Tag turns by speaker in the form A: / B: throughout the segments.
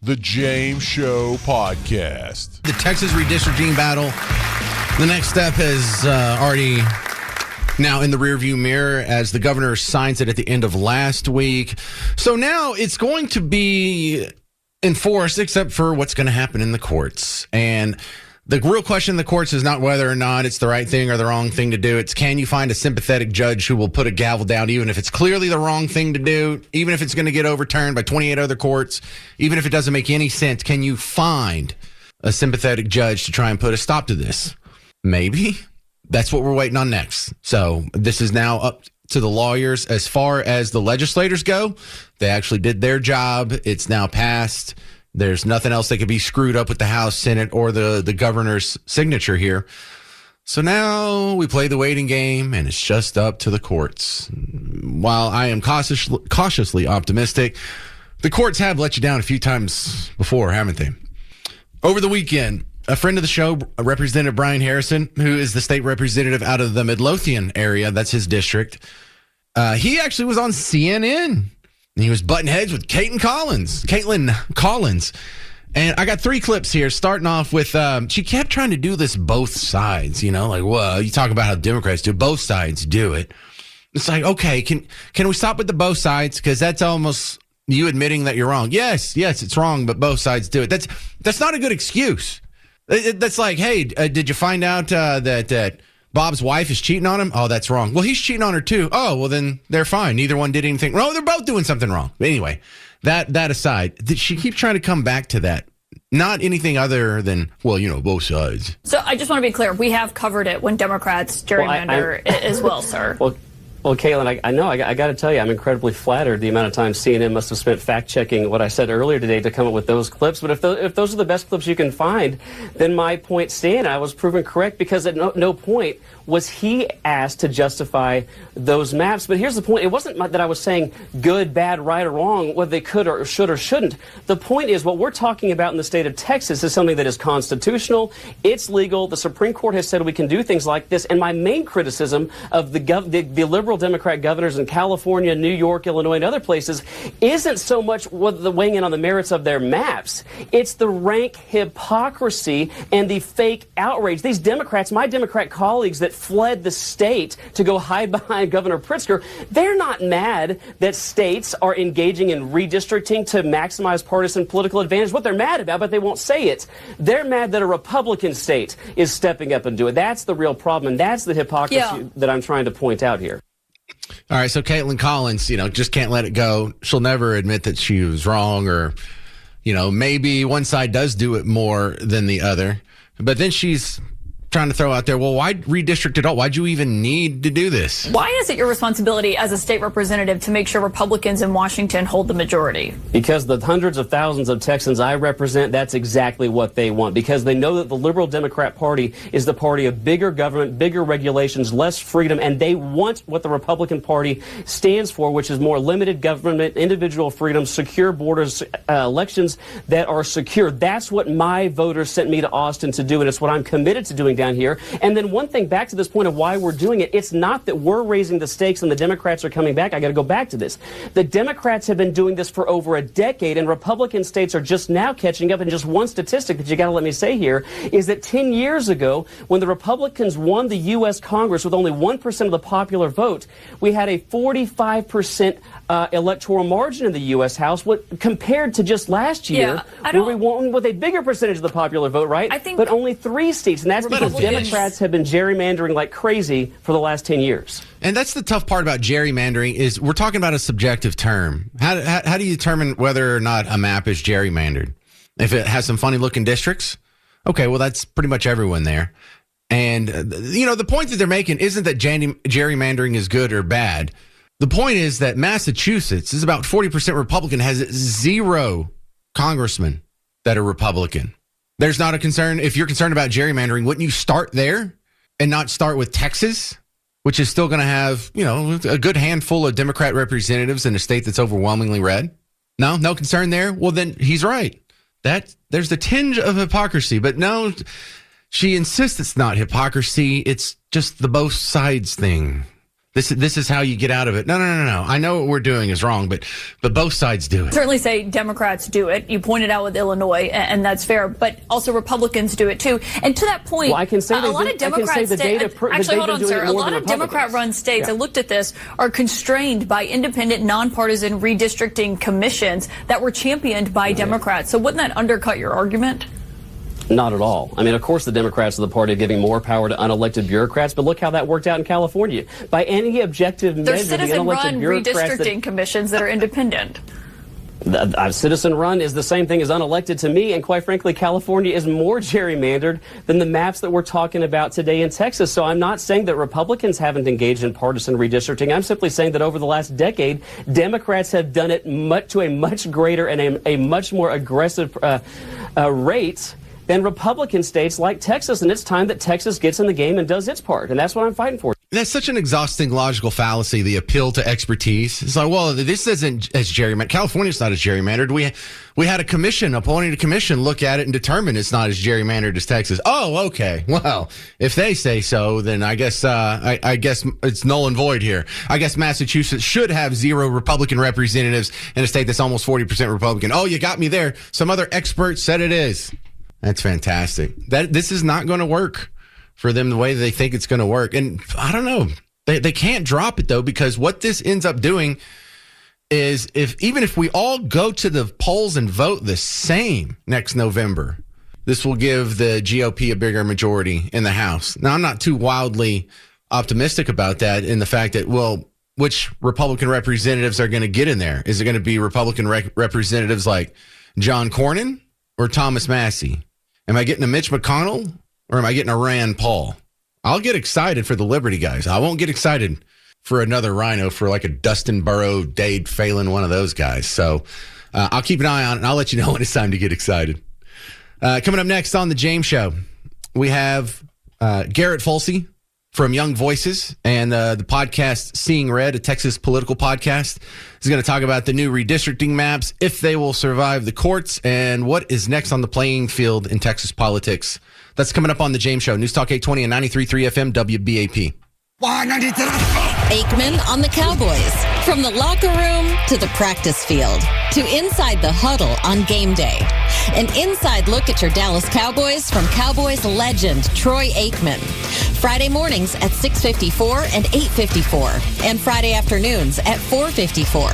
A: The James Show Podcast.
B: The Texas redistricting battle. The next step is already now in the rearview mirror as the governor signs it at the end of last week. So now it's going to be enforced except for what's going to happen in the courts. And the real question in the courts is not whether or not it's the right thing or the wrong thing to do. It's can you find a sympathetic judge who will put a gavel down even if it's clearly the wrong thing to do, even if it's going to get overturned by 28 other courts, even if it doesn't make any sense. Can you find a sympathetic judge to try and put a stop to this? Maybe. That's what we're waiting on next. So this is now up to the lawyers. As far as the legislators go, they actually did their job. It's now passed. There's nothing else that could be screwed up with the House, Senate, or the governor's signature here. So now we play the waiting game, and it's just up to the courts. While I am cautiously optimistic, the courts have let you down a few times before, haven't they? Over the weekend, a friend of the show, Representative Brian Harrison, who is the state representative out of the Midlothian area, that's his district, he actually was on CNN. And he was butting heads with Caitlin Collins. And I got 3 clips here, starting off with, she kept trying to do this both sides, like, well, you talk about how Democrats do, both sides do it. It's like, okay, can we stop with the both sides? Because that's almost you admitting that you're wrong. Yes, it's wrong, but both sides do it. That's not a good excuse. That's like, hey, did you find out that Bob's wife is cheating on him? Oh, that's wrong. Well, he's cheating on her too. Oh, well, then they're fine. Neither one did anything. No, they're both doing something wrong. But anyway, that aside, she keeps trying to come back to that. Not anything other than, well, both sides.
C: So I just want to be clear. We have covered it when Democrats gerrymander as well, sir.
D: Well, Caitlin, I know. I got to tell you, I'm incredibly flattered the amount of time CNN must have spent fact-checking what I said earlier today to come up with those clips. But if those are the best clips you can find, then my point stand, I was proven correct because at no point was he asked to justify those maps. But here's the point. It wasn't that I was saying good, bad, right, or wrong, whether they could or should or shouldn't. The point is what we're talking about in the state of Texas is something that is constitutional. It's legal. The Supreme Court has said we can do things like this. And my main criticism of the liberal Democrat governors in California, New York, Illinois, and other places isn't so much what the weighing in on the merits of their maps. It's the rank hypocrisy and the fake outrage. These Democrats, my Democrat colleagues that fled the state to go hide behind Governor Pritzker, they're not mad that states are engaging in redistricting to maximize partisan political advantage. What they're mad about, but they won't say it, they're mad that a Republican state is stepping up and doing it. That's the real problem, and that's the hypocrisy that I'm trying to point out here.
B: All right, so Caitlin Collins, just can't let it go. She'll never admit that she was wrong or, maybe one side does do it more than the other. But then she's trying to throw out there, well, why redistrict at all? Why'd you even need to do this?
C: Why is it your responsibility as a state representative to make sure Republicans in Washington hold the majority?
D: Because the hundreds of thousands of Texans I represent, that's exactly what they want. Because they know that the liberal Democrat Party is the party of bigger government, bigger regulations, less freedom, and they want what the Republican Party stands for, which is more limited government, individual freedom, secure borders, elections that are secure. That's what my voters sent me to Austin to do, and it's what I'm committed to doing down here. And then one thing back to this point of why we're doing it, it's not that we're raising the stakes and the Democrats are coming back. I got to go back to this. The Democrats have been doing this for over a decade, and Republican states are just now catching up. And just one statistic that you got to let me say here is that 10 years ago, when the Republicans won the U.S. Congress with only 1% of the popular vote, we had a 45% electoral margin in the U.S. House, compared to just last year, where we won with a bigger percentage of the popular vote, right? But only 3 seats, and that's because Democrats have been gerrymandering like crazy for the last 10 years.
B: And that's the tough part about gerrymandering is we're talking about a subjective term. How do you determine whether or not a map is gerrymandered? If it has some funny-looking districts, okay, well, that's pretty much everyone there. And, the point that they're making isn't that gerrymandering is good or bad. The point is that Massachusetts is about 40% Republican, has 0 congressmen that are Republican. There's not a concern. If you're concerned about gerrymandering, wouldn't you start there and not start with Texas, which is still going to have, a good handful of Democrat representatives in a state that's overwhelmingly red? No concern there? Well, then he's right. There's the tinge of hypocrisy, but no, she insists it's not hypocrisy. It's just the both sides thing. This is how you get out of it. No. I know what we're doing is wrong, but both sides do it.
C: Certainly say Democrats do it. You pointed out with Illinois, and that's fair. But also Republicans do it too. And to that point,
D: well, I can say
C: a lot of Democrat states. Actually, hold on, sir. A lot of Democrat-run states, I looked at this, are constrained by independent, nonpartisan redistricting commissions that were championed by Democrats. So wouldn't that undercut your argument?
D: Not at all. I mean, of course, the Democrats are the party of giving more power to unelected bureaucrats, but look how that worked out in California. By any objective measure,
C: there's citizen-run redistricting commissions that are independent.
D: Citizen-run is the same thing as unelected to me, and quite frankly, California is more gerrymandered than the maps that we're talking about today in Texas. So I'm not saying that Republicans haven't engaged in partisan redistricting. I'm simply saying that over the last decade, Democrats have done it to a much greater and a much more aggressive rate than Republican states like Texas, and it's time that Texas gets in the game and does its part, and that's what I'm fighting for.
B: That's such an exhausting logical fallacy, the appeal to expertise. It's like, well, this isn't as gerrymandered. California's not as gerrymandered. We had a commission, appointed a commission, look at it and determine it's not as gerrymandered as Texas. Oh, okay. Well, if they say so, then I guess I guess it's null and void here. I guess Massachusetts should have 0 Republican representatives in a state that's almost 40% Republican. Oh, you got me there. Some other expert said it is. That's fantastic. This is not going to work for them the way they think it's going to work. And I don't know. They can't drop it, though, because what this ends up doing is even if we all go to the polls and vote the same next November, this will give the GOP a bigger majority in the House. Now, I'm not too wildly optimistic about that in the fact that, well, which Republican representatives are going to get in there? Is it going to be Republican representatives like John Cornyn or Thomas Massey? Am I getting a Mitch McConnell or am I getting a Rand Paul? I'll get excited for the Liberty guys. I won't get excited for another Rhino, for like a Dustin Burrow, Dade Phelan, one of those guys. So I'll keep an eye on it, and I'll let you know when it's time to get excited. Coming up next on The James Show, we have Garrett Folsey from Young Voices and the podcast Seeing Red, a Texas political podcast. He's going to talk about the new redistricting maps, if they will survive the courts, and what is next on the playing field in Texas politics. That's coming up on The James Show. News Talk 820 and 93.3 FM WBAP.
E: Aikman on the Cowboys. From the locker room to the practice field to inside the huddle on game day. An inside look at your Dallas Cowboys from Cowboys legend Troy Aikman. Friday mornings at 6:54 and 8:54. And Friday afternoons at 4:54.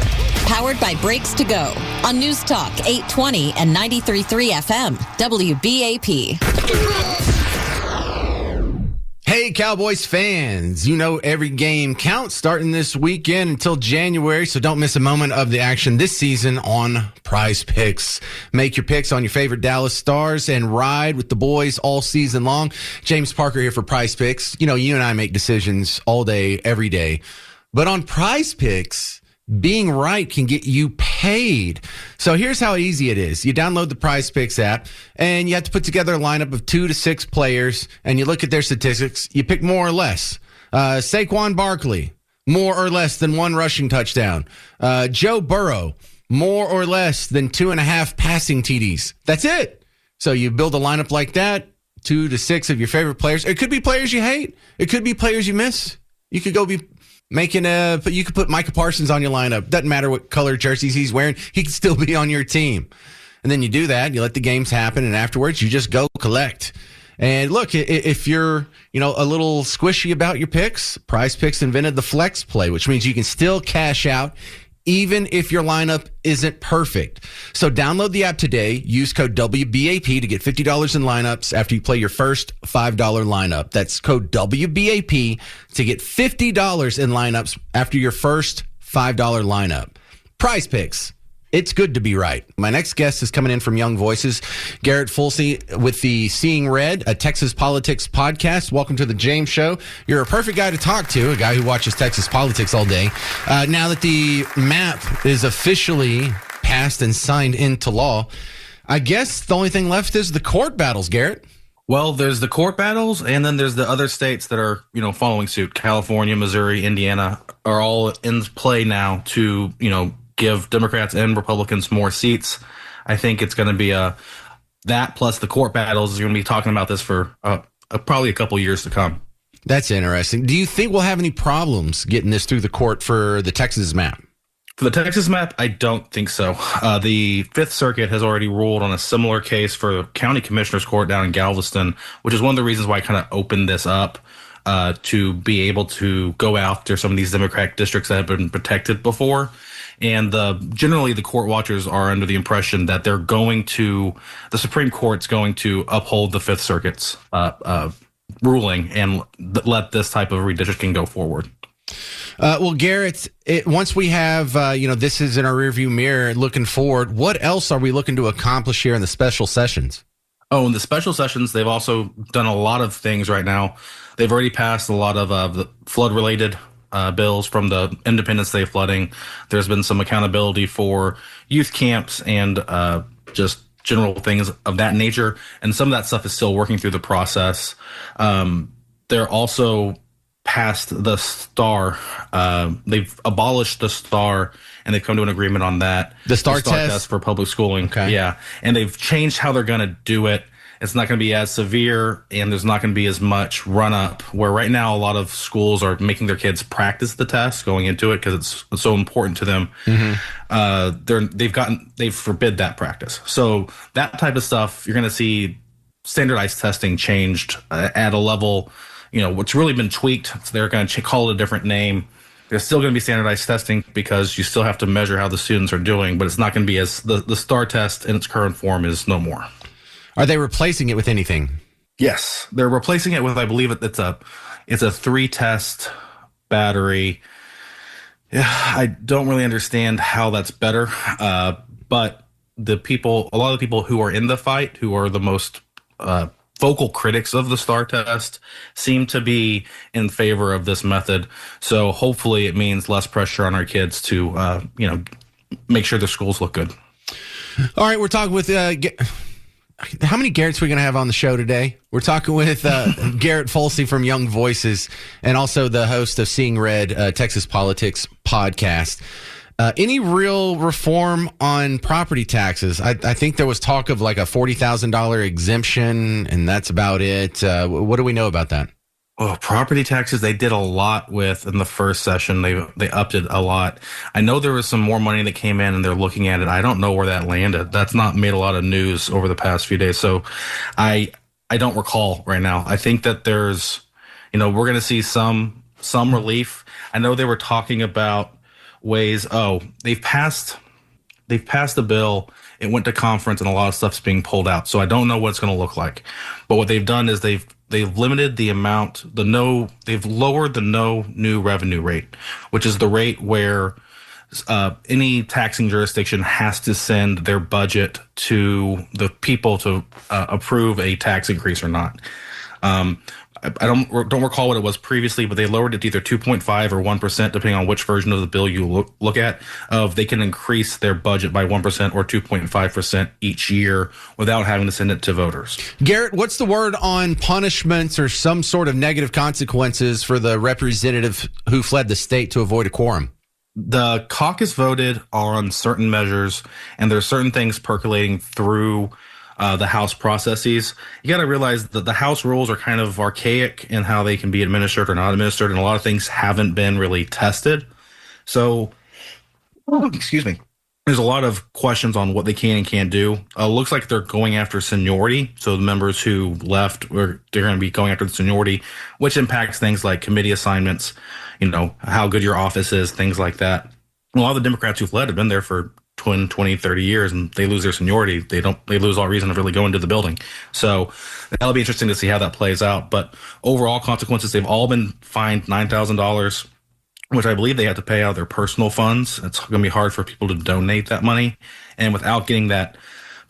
E: Powered by Breaks to Go on News Talk 820 and 93.3 FM WBAP.
B: Hey, Cowboys fans, you know every game counts starting this weekend until January, so don't miss a moment of the action this season on Prize Picks. Make your picks on your favorite Dallas Stars and ride with the boys all season long. James Parker here for Prize Picks. You know, you and I make decisions all day, every day. But on Prize Picks, being right can get you paid. So here's how easy it is. You download the Prize Picks app, and you have to put together a lineup of 2 to 6 players, and you look at their statistics. You pick more or less. Saquon Barkley, more or less than 1 rushing touchdown. Joe Burrow, more or less than 2.5 passing TDs. That's it. So you build a lineup like that, 2 to 6 of your favorite players. It could be players you hate. It could be players you miss. You could go be you could put Micah Parsons on your lineup. Doesn't matter what color jerseys he's wearing. He could still be on your team. And then you do that. You let the games happen. And afterwards, you just go collect. And look, if you're, a little squishy about your picks, Prize Picks invented the flex play, which means you can still cash out even if your lineup isn't perfect. So download the app today. Use code WBAP to get $50 in lineups after you play your first $5 lineup. That's code WBAP to get $50 in lineups after your first $5 lineup. Prize Picks. It's good to be right. My next guest is coming in from Young Voices, Garrett Folsey with the Seeing Red, a Texas politics podcast. Welcome to the James Show. You're a perfect guy to talk to, a guy who watches Texas politics all day. Now that the map is officially passed and signed into law, I guess the only thing left is the court battles, Garrett.
F: Well, there's the court battles, and then there's the other states that are, following suit. California, Missouri, Indiana are all in play now to, give Democrats and Republicans more seats. I think it's going to be that plus the court battles. You're going to be talking about this for probably a couple years to come.
B: That's interesting. Do you think we'll have any problems getting this through the court for the Texas map?
F: For the Texas map, I don't think so. The Fifth Circuit has already ruled on a similar case for County Commissioner's Court down in Galveston, which is one of the reasons why I kind of opened this up to be able to go after some of these Democratic districts that have been protected before. And generally, the court watchers are under the impression that the Supreme Court's going to uphold the Fifth Circuit's ruling and let this type of redistricting go forward.
B: Well, Garrett, once we have, this is in our rearview mirror looking forward, what else are we looking to accomplish here in the special sessions?
F: Oh, in the special sessions, they've also done a lot of things right now. They've already passed a lot of the flood-related bills from the Independence Day flooding. There's been some accountability for youth camps and just general things of that nature. And some of that stuff is still working through the process. They're also passed the STAR. They've abolished the STAR, and they've come to an agreement on that.
B: The STAR test
F: for public schooling.
B: Okay.
F: Yeah. And they've changed how they're going to do it. It's not going to be as severe, and there's not going to be as much run up, where right now a lot of schools are making their kids practice the test going into it because it's so important to them. Mm-hmm. They've forbid that practice. So that type of stuff, you're going to see standardized testing changed at a level, what's really been tweaked. So they're going to call it a different name. There's still going to be standardized testing because you still have to measure how the students are doing, but it's not going to be as the STAR test in its current form is no more.
B: Are they replacing it with anything?
F: Yes, they're replacing it with, I believe it's a 3-test battery. Yeah, I don't really understand how that's better, but a lot of the people who are in the fight, who are the most vocal critics of the STAR test, seem to be in favor of this method. So hopefully it means less pressure on our kids to, make sure their schools look good.
B: All right, we're talking with how many Garretts are we going to have on the show today? We're talking with Garrett Folsey from Young Voices and also the host of Seeing Red, Texas Politics podcast. Any real reform on property taxes? I think there was talk of like a $40,000 exemption, and that's about it. What do we know about that?
F: Oh, property taxes, they did a lot with in the first session. They upped it a lot. I know there was some more money that came in and they're looking at it. I don't know where that landed. That's not made a lot of news over the past few days. So I don't recall right now. I think that there's, we're going to see some relief. I know they were talking about ways, they've passed a bill. It went to conference and a lot of stuff's being pulled out. So I don't know what it's going to look like. But what they've done is they've limited the amount, they've lowered the no new revenue rate, which is the rate where any taxing jurisdiction has to send their budget to the people to approve a tax increase or not. I don't recall what it was previously, but they lowered it to either 2.5 or 1%, depending on which version of the bill you look at. They can increase their budget by 1% or 2.5% each year without having to send it to voters.
B: Garrett, what's the word on punishments or some sort of negative consequences for the representative who fled the state to avoid a quorum?
F: The caucus voted on certain measures, and there are certain things percolating through the House processes. You got to realize that the House rules are kind of archaic in how they can be administered or not administered, and a lot of things haven't been really tested. So, excuse me, there's a lot of questions on what they can and can't do. Looks like they're going after seniority. So the members who left, they're going to be going after the seniority, which impacts things like committee assignments, how good your office is, things like that. A lot of the Democrats who fled have been there for 20, 30 years, and they lose their seniority. They lose all reason to really go into the building. So that'll be interesting to see how that plays out. But overall consequences, they've all been fined $9,000, which I believe they had to pay out of their personal funds. It's going to be hard for people to donate that money. And without paying that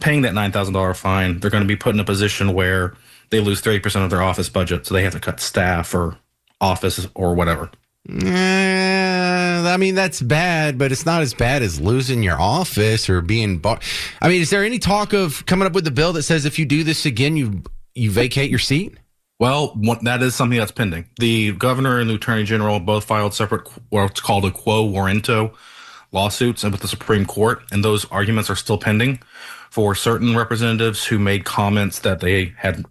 F: $9,000 fine, they're going to be put in a position where they lose 30% of their office budget. So they have to cut staff or office or whatever.
B: I mean, that's bad, but it's not as bad as losing your office or being I mean, is there any talk of coming up with a bill that says if you do this again, you vacate your seat?
F: Well, that is something that's pending. The governor and the attorney general both filed separate, what's called a quo warranto lawsuits with the Supreme Court, and those arguments are still pending. for certain representatives who made comments that they had,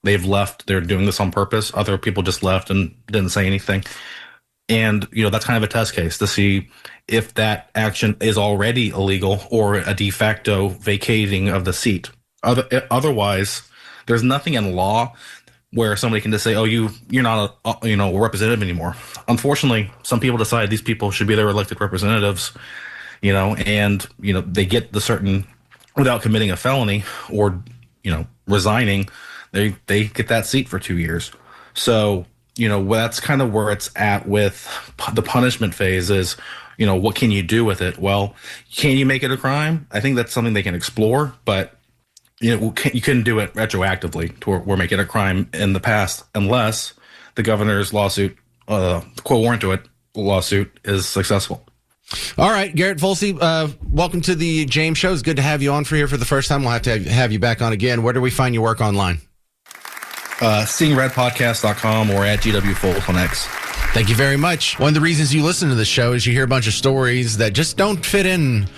F: they've left, they're doing this on purpose. Other people just left and didn't say anything. And, that's kind of a test case to see if that action is already illegal or a de facto vacating of the seat. Otherwise, there's nothing in law where somebody can just say, oh, you're not a representative anymore. Unfortunately, some people decide these people should be their elected representatives, and, they get the certain, without committing a felony or, resigning, they get that seat for 2 years. So, that's kind of where it's at with the punishment phase is, what can you do with it? Well, can you make it a crime? I think that's something they can explore, but you couldn't do it retroactively to where we're making a crime in the past unless the governor's lawsuit, the quo warranto it lawsuit is successful.
B: All right, Garrett Volsey, welcome to the James Show. It's good to have you on for the first time. We'll have to have you back on again. Where do we find your work online?
F: SeeingRedPodcast.com or at GWFolt on X.
B: Thank you very much. One of the reasons you listen to the show is you hear a bunch of stories that just don't fit in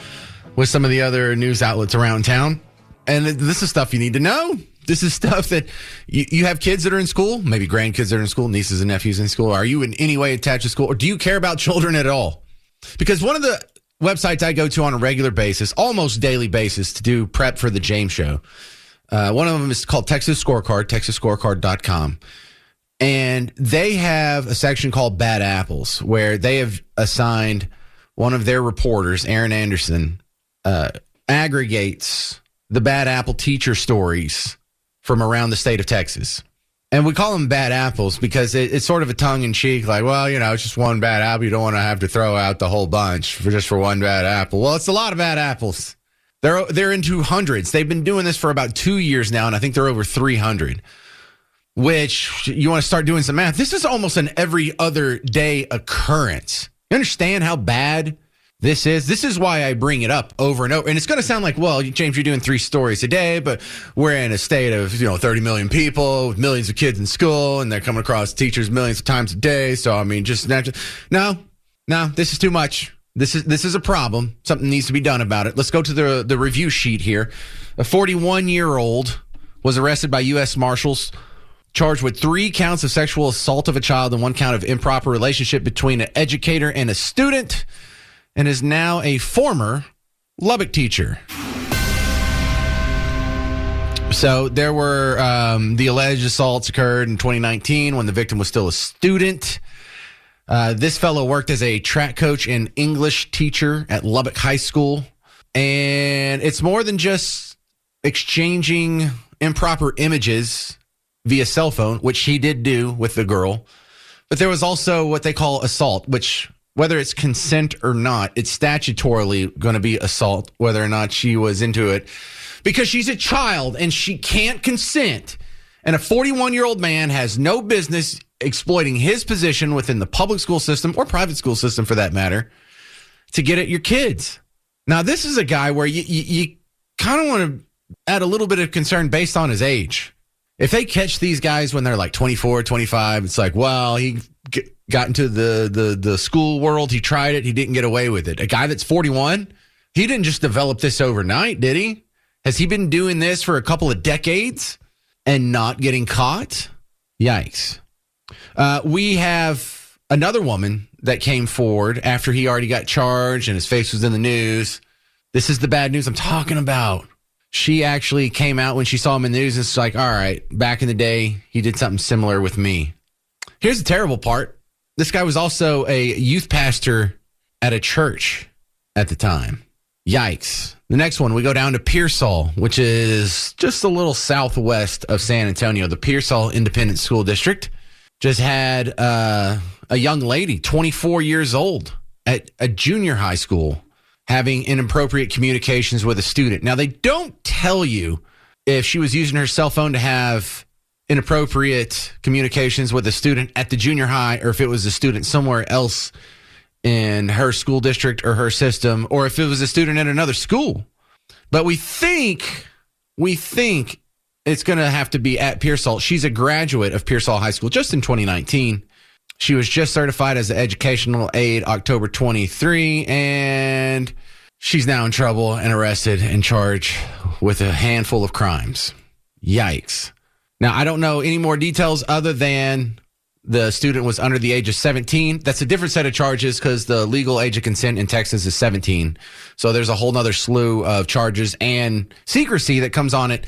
B: with some of the other news outlets around town. And this is stuff you need to know. This is stuff that you have kids that are in school, maybe grandkids that are in school, nieces and nephews in school. Are you in any way attached to school, or do you care about children at all? Because one of the websites I go to on a regular basis, almost daily basis, to do prep for the James Show, one of them is called Texas Scorecard, texasscorecard.com. And they have a section called Bad Apples, where they have assigned one of their reporters, Aaron Anderson, aggregates the bad apple teacher stories from around the state of Texas. And we call them bad apples because it's sort of a tongue-in-cheek, like, well, it's just one bad apple. You don't want to have to throw out the whole bunch for one bad apple. Well, it's a lot of bad apples. They're into hundreds. They've been doing this for about 2 years now, and I think they're over 300, which you want to start doing some math. This is almost an every other day occurrence. You understand how bad this is? This is why I bring it up over and over. And it's going to sound like, well, James, you're doing 3 stories a day, but we're in a state of, 30 million people with millions of kids in school, and they're coming across teachers millions of times a day. So, I mean, no, this is too much. This is a problem. Something needs to be done about it. Let's go to the review sheet here. A 41-year-old was arrested by U.S. Marshals, charged with 3 counts of sexual assault of a child and 1 count of improper relationship between an educator and a student, and is now a former Lubbock teacher. So there were the alleged assaults occurred in 2019 when the victim was still a student. This fellow worked as a track coach and English teacher at Lubbock High School. And it's more than just exchanging improper images via cell phone, which he did do with the girl. But there was also what they call assault, which, whether it's consent or not, it's statutorily going to be assault, whether or not she was into it, because she's a child and she can't consent. And a 41-year-old man has no business exploiting his position within the public school system, or private school system for that matter, to get at your kids. Now, this is a guy where you kind of want to add a little bit of concern based on his age. If they catch these guys when they're like 24, 25, it's like, well, he got into the school world. He tried it. He didn't get away with it. A guy that's 41, he didn't just develop this overnight, did he? Has he been doing this for a couple of decades and not getting caught? Yikes. We have another woman that came forward after he already got charged and his face was in the news. This is the bad news I'm talking about. She actually came out when she saw him in the news and it's like, all right, back in the day, he did something similar with me. Here's the terrible part. This guy was also a youth pastor at a church at the time. Yikes. The next one, we go down to Pearsall, which is just a little southwest of San Antonio. The Pearsall Independent School District just had a young lady, 24 years old, at a junior high school, having inappropriate communications with a student. Now, they don't tell you if she was using her cell phone to have inappropriate communications with a student at the junior high, or if it was a student somewhere else in her school district or her system, or if it was a student at another school. But we think it's going to have to be at Pearsall. She's a graduate of Pearsall High School just in 2019. She was just certified as an educational aide October 23, and She's now in trouble and arrested and charged with a handful of crimes. Yikes. Now, I don't know any more details other than the student was under the age of 17. That's a different set of charges because the legal age of consent in Texas is 17. So there's a whole nother slew of charges and secrecy that comes on it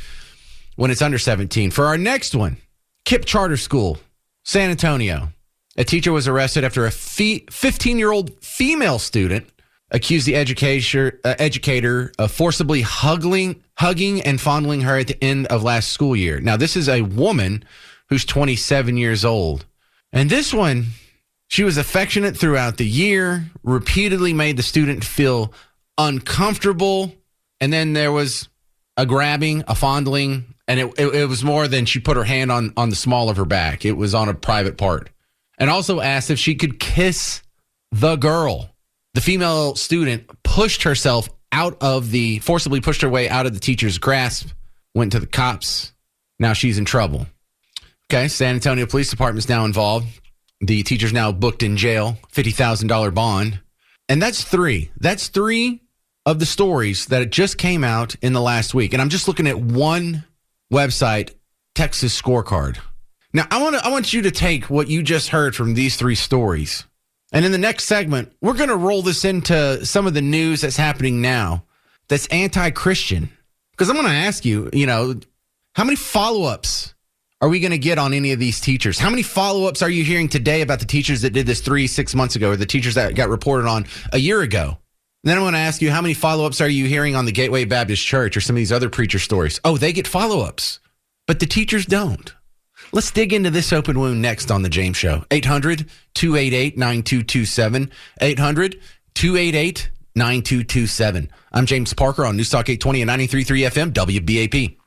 B: when it's under 17. For our next one, KIPP Charter School, San Antonio. A teacher was arrested after a 15-year-old female student accused the educator of forcibly hugging and fondling her at the end of last school year. Now, this is a woman who's 27 years old. And this one, she was affectionate throughout the year, repeatedly made the student feel uncomfortable. And then there was a grabbing, a fondling, and it was more than she put her hand on the small of her back. It was on a private part. And also asked if she could kiss the girl. The female student forcibly pushed her way out of the teacher's grasp, went to the cops. Now she's in trouble. Okay, San Antonio Police Department's now involved. The teacher's now booked in jail, $50,000 bond. And that's three. That's three of the stories that just came out in the last week. And I'm just looking at one website, Texas Scorecard. Now, I want you to take what you just heard from these three stories. And in the next segment, we're going to roll this into some of the news that's happening now that's anti-Christian. Because I'm going to ask you, how many follow-ups are we going to get on any of these teachers? How many follow-ups are you hearing today about the teachers that did this 3-6 months ago or the teachers that got reported on a year ago? And then I'm going to ask you, how many follow-ups are you hearing on the Gateway Baptist Church or some of these other preacher stories? Oh, they get follow-ups, but the teachers don't. Let's dig into this open wound next on The James Show. 800-288-9227. 800-288-9227. I'm James Parker on Newstalk 820 and 93.3 FM WBAP.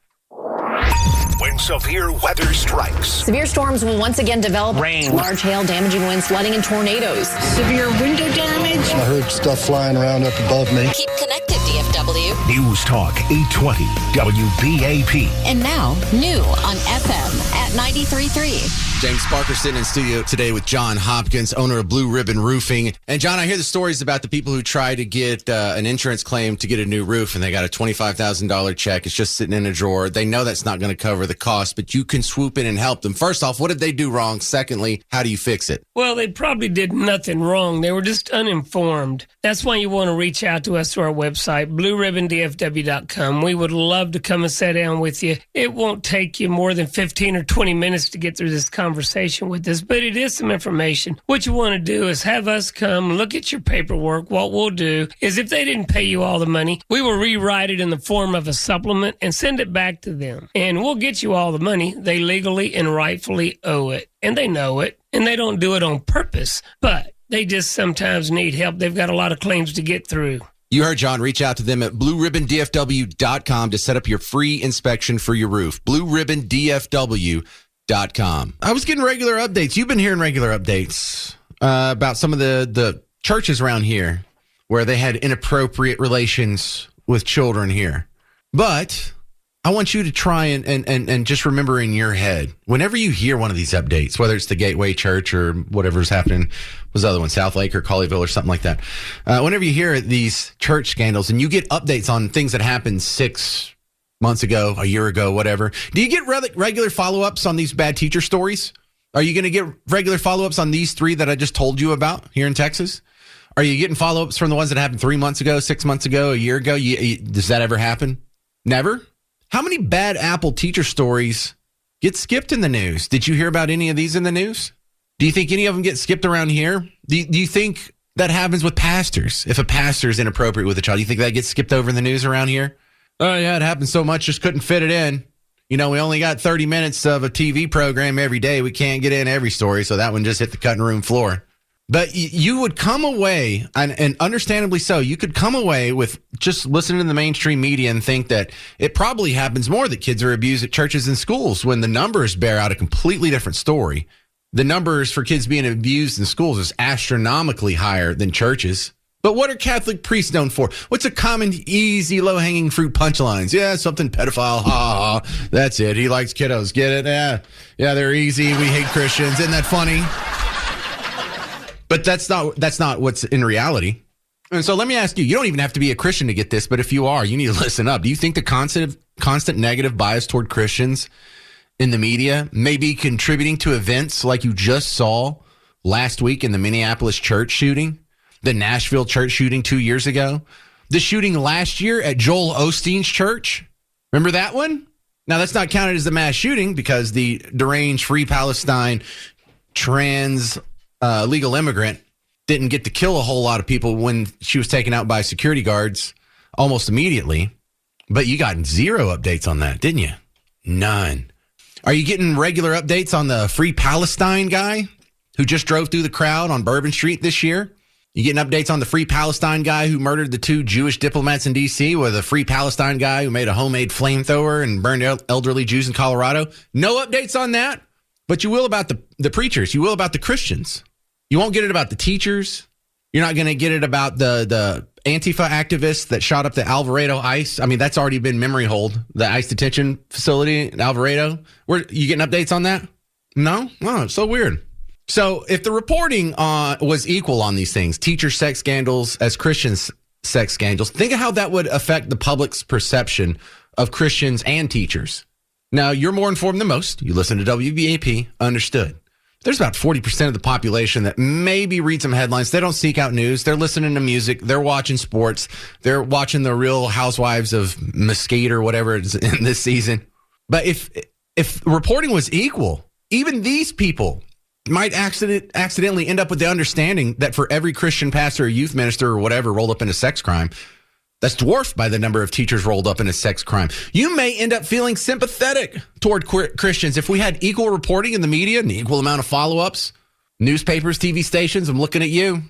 G: When severe weather strikes.
H: Severe storms will once again develop.
I: Rain.
H: Large hail, damaging winds, flooding, and tornadoes.
I: Severe window damage.
J: I heard stuff flying around up above me.
E: Keep connected, DFW.
G: News Talk 820 WBAP.
E: And now, new on FM at 93.3.
B: James Parker sitting in studio today with John Hopkins, owner of Blue Ribbon Roofing. And John, I hear the stories about the people who try to get an insurance claim to get a new roof, and they got a $25,000 check. It's just sitting in a drawer. They know that's not going to cover the cost, but you can swoop in and help them. First off, what did they do wrong? Secondly, how do you fix it?
K: Well, they probably did nothing wrong. They were just uninformed. That's why you want to reach out to us through our website, blueribbondfw.com. We would love to come and sit down with you. It won't take you more than 15 or 20 minutes to get through this conversation with us, but it is some information. What you want to do is have us come look at your paperwork. What we'll do is if they didn't pay you all the money, we will rewrite it in the form of a supplement and send it back to them. And we'll get you all the money. They legally and rightfully owe it. And they know it. And they don't do it on purpose, but they just sometimes need help. They've got a lot of claims to get through.
B: You heard John. Reach out to them at blueribbondfw.com to set up your free inspection for your roof. blueribbondfw.com. I was getting regular updates. You've been hearing regular updates about some of the churches around here where they had inappropriate relations with children here. But I want you to try and just remember in your head, whenever you hear one of these updates, whether it's the Gateway Church or whatever's happening, was the other one, South Lake or Colleyville or something like that. Whenever you hear these church scandals and you get updates on things that happened 6 months ago, a year ago, whatever, do you get regular follow-ups on these bad teacher stories? Are you going to get regular follow-ups on these three that I just told you about here in Texas? Are you getting follow-ups from the ones that happened 3 months ago, 6 months ago, a year ago? Does that ever happen? Never? How many bad apple teacher stories get skipped in the news? Did you hear about any of these in the news? Do you think any of them get skipped around here? Do you think that happens with pastors? If a pastor is inappropriate with a child, do you think that gets skipped over in the news around here? Oh, yeah, it happens so much, just couldn't fit it in. We only got 30 minutes of a TV program every day. We can't get in every story, so that one just hit the cutting room floor. But you would come away, and understandably so, you could come away with just listening to the mainstream media and think that it probably happens more that kids are abused at churches and schools when the numbers bear out a completely different story. The numbers for kids being abused in schools is astronomically higher than churches. But what are Catholic priests known for? What's a common, easy, low-hanging fruit punchlines? Yeah, something pedophile. Ha, ha. That's it. He likes kiddos. Get it? Yeah, they're easy. We hate Christians. Isn't that funny? But that's not what's in reality. And so let me ask you, you don't even have to be a Christian to get this, but if you are, you need to listen up. Do you think the constant negative bias toward Christians in the media may be contributing to events like you just saw last week in the Minneapolis church shooting, the Nashville church shooting 2 years ago, the shooting last year at Joel Osteen's church? Remember that one? Now, that's not counted as a mass shooting because the deranged Free Palestine trans legal immigrant didn't get to kill a whole lot of people when she was taken out by security guards almost immediately. But you got zero updates on that, didn't you? None. Are you getting regular updates on the Free Palestine guy who just drove through the crowd on Bourbon Street this year? You getting updates on the Free Palestine guy who murdered the 2 Jewish diplomats in D.C. with a Free Palestine guy who made a homemade flamethrower and burned elderly Jews in Colorado? No updates on that, but you will about the preachers. You will about the Christians. You won't get it about the teachers. You're not going to get it about the Antifa activists that shot up the Alvarado ICE. I mean, that's already been memory hold, the ICE detention facility in Alvarado. You getting updates on that? No? Oh, it's so weird. So if the reporting was equal on these things, teacher sex scandals as Christians sex scandals, think of how that would affect the public's perception of Christians and teachers. Now, you're more informed than most. You listen to WBAP, understood. There's about 40% of the population that maybe read some headlines. They don't seek out news. They're listening to music. They're watching sports. They're watching the Real Housewives of Mesquite or whatever it is in this season. But if reporting was equal, even these people might accidentally end up with the understanding that for every Christian pastor or youth minister or whatever rolled up in a sex crime, that's dwarfed by the number of teachers rolled up in a sex crime. You may end up feeling sympathetic toward Christians if we had equal reporting in the media and equal amount of follow-ups, newspapers, TV stations. I'm looking at you.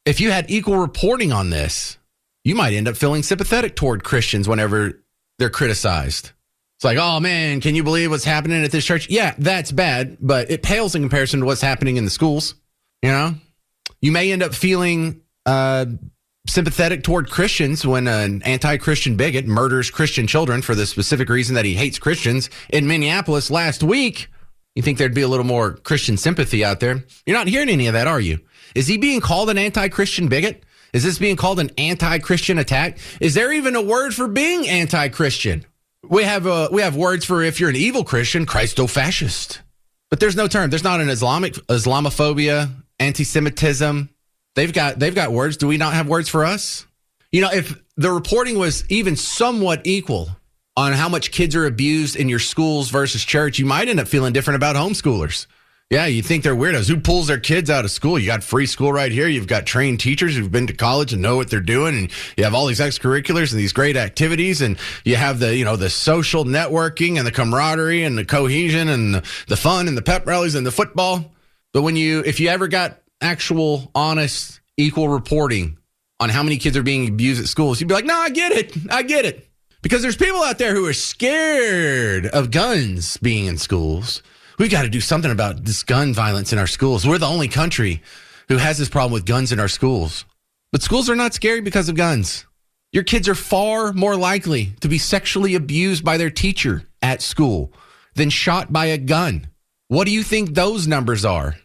B: If you had equal reporting on this, you might end up feeling sympathetic toward Christians whenever they're criticized. It's like, oh, man, can you believe what's happening at this church? Yeah, that's bad, but it pales in comparison to what's happening in the schools. You know, you may end up feeling sympathetic toward Christians when an anti-Christian bigot murders Christian children for the specific reason that he hates Christians in Minneapolis last week. You think there'd be a little more Christian sympathy out there? You're not hearing any of that, are you? Is he being called an anti-Christian bigot? Is this being called an anti-Christian attack? Is there even a word for being anti-Christian? We have words for if you're an evil Christian, Christo-fascist. But there's no term. There's not an Islamophobia, anti-Semitism. They've got words. Do we not have words for us? You know, if the reporting was even somewhat equal on how much kids are abused in your schools versus church, you might end up feeling different about homeschoolers. Yeah, you think they're weirdos. Who pulls their kids out of school? You got free school right here. You've got trained teachers who've been to college and know what they're doing. And you have all these extracurriculars and these great activities. And you have the social networking and the camaraderie and the cohesion and the fun and the pep rallies and the football. But if you ever got actual, honest, equal reporting on how many kids are being abused at schools, you'd be like, no, I get it. Because there's people out there who are scared of guns being in schools. We've got to do something about this gun violence in our schools. We're the only country who has this problem with guns in our schools. But schools are not scary because of guns. Your kids are far more likely to be sexually abused by their teacher at school than shot by a gun. What do you think those numbers are?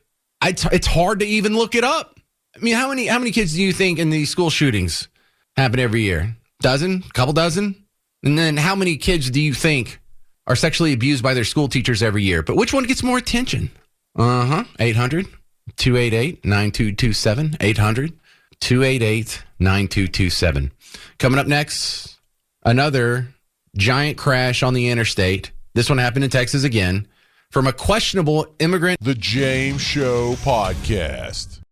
B: It's hard to even look it up. I mean, how many kids do you think in these school shootings happen every year? Dozen? Couple dozen? And then how many kids do you think are sexually abused by their school teachers every year? But which one gets more attention? 800-288-9227. 800-288-9227. Coming up next, another giant crash on the interstate. This one happened in Texas again. From a questionable immigrant.
A: The James Show Podcast.